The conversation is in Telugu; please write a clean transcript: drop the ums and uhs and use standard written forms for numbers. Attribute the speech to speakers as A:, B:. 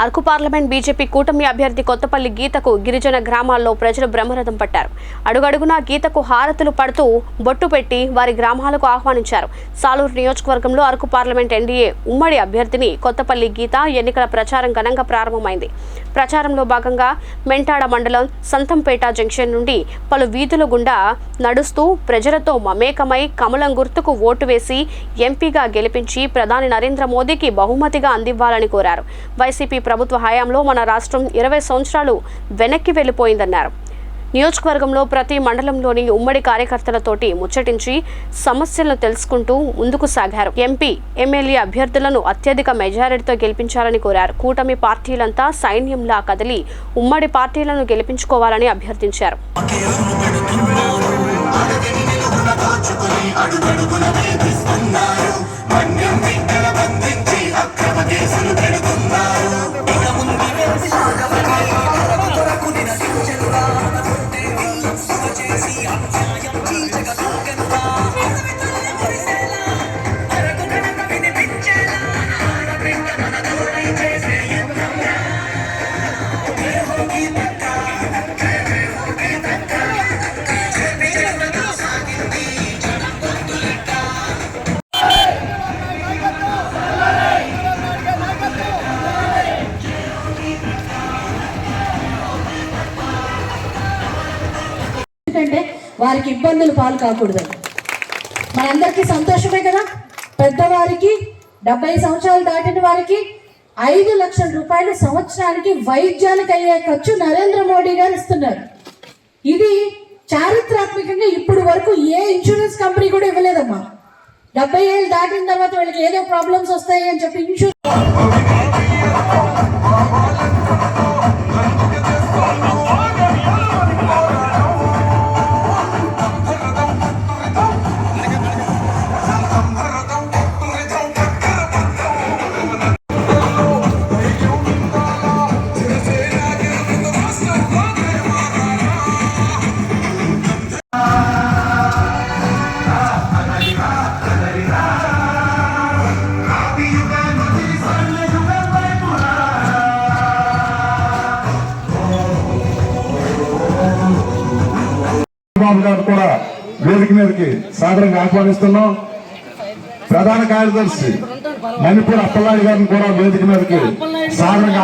A: అరకు పార్లమెంట్ బీజేపీ కూటమి అభ్యర్థి కొత్తపల్లి గీతకు గిరిజన గ్రామాల్లో ప్రజలు బ్రహ్మరథం పట్టారు. అడుగడుగునా గీతకు హారతులు పడుతూ బొట్టు పెట్టి వారి గ్రామాలకు ఆహ్వానించారు. సాలూరు నియోజకవర్గంలో అరకు పార్లమెంట్ ఎన్డీఏ ఉమ్మడి అభ్యర్థిని కొత్తపల్లి గీత ఎన్నికల ప్రచారం ఘనంగా ప్రారంభమైంది. ప్రచారంలో భాగంగా మెంటాడ మండలం సంతంపేట జంక్షన్ నుండి పలు వీధుల గుండా నడుస్తూ ప్రజలతో మమేకమై కమలం గుర్తుకు ఓటు వేసి ఎంపీగా గెలిపించి ప్రధాని నరేంద్ర మోదీకి బహుమతిగా అందివ్వాలని కోరారు. వైసీపీ ప్రభుత్వ హయాంలో మన రాష్ట్రం 20 సంవత్సరాలు వెనక్కి వెళ్లిపోయిందన్నారు. నియోజకవర్గంలో ప్రతి మండలంలోని ఉమ్మడి కార్యకర్తలతోటి ముచ్చటించి సమస్యలను తెలుసుకుంటూ ముందుకు సాగారు. ఎంపీ, ఎమ్మెల్యే అభ్యర్థులను అత్యధిక మెజారిటీతో గెలిపించాలని కోరారు. కూటమి పార్టీలంతా సైన్యంలా కదిలి ఉమ్మడి పార్టీలను గెలిపించుకోవాలని అభ్యర్థించారు.
B: వారికి ఇబ్బందులు పాలు కాకూడదు. మనందరికీ సంతోషమే కదా. పెద్దవారికి 70 సంవత్సరాలు దాటిన వారికి 5 లక్షల రూపాయలు సంవత్సరానికి వైద్యానికి అయ్యే ఖర్చు నరేంద్ర మోడీ గారు ఇస్తున్నారు. ఇది చారిత్రాత్మకంగా ఇప్పుడు వరకు ఏ ఇన్సూరెన్స్ కంపెనీ కూడా ఇవ్వలేదమ్మా. 70 ఏళ్ళు దాటిన తర్వాత వాళ్ళకి ఏదో ప్రాబ్లమ్స్ వస్తాయి అని చెప్పి ఇన్సూరెన్స్
C: గారు కూడా వేదిక మీదకి సాదరంగా ఆహ్వానిస్తున్నాం. ప్రధాన కార్యదర్శి మణిపూర్ అప్పలనాయుడు గారిని కూడా వేదిక మీదకి సాదరంగా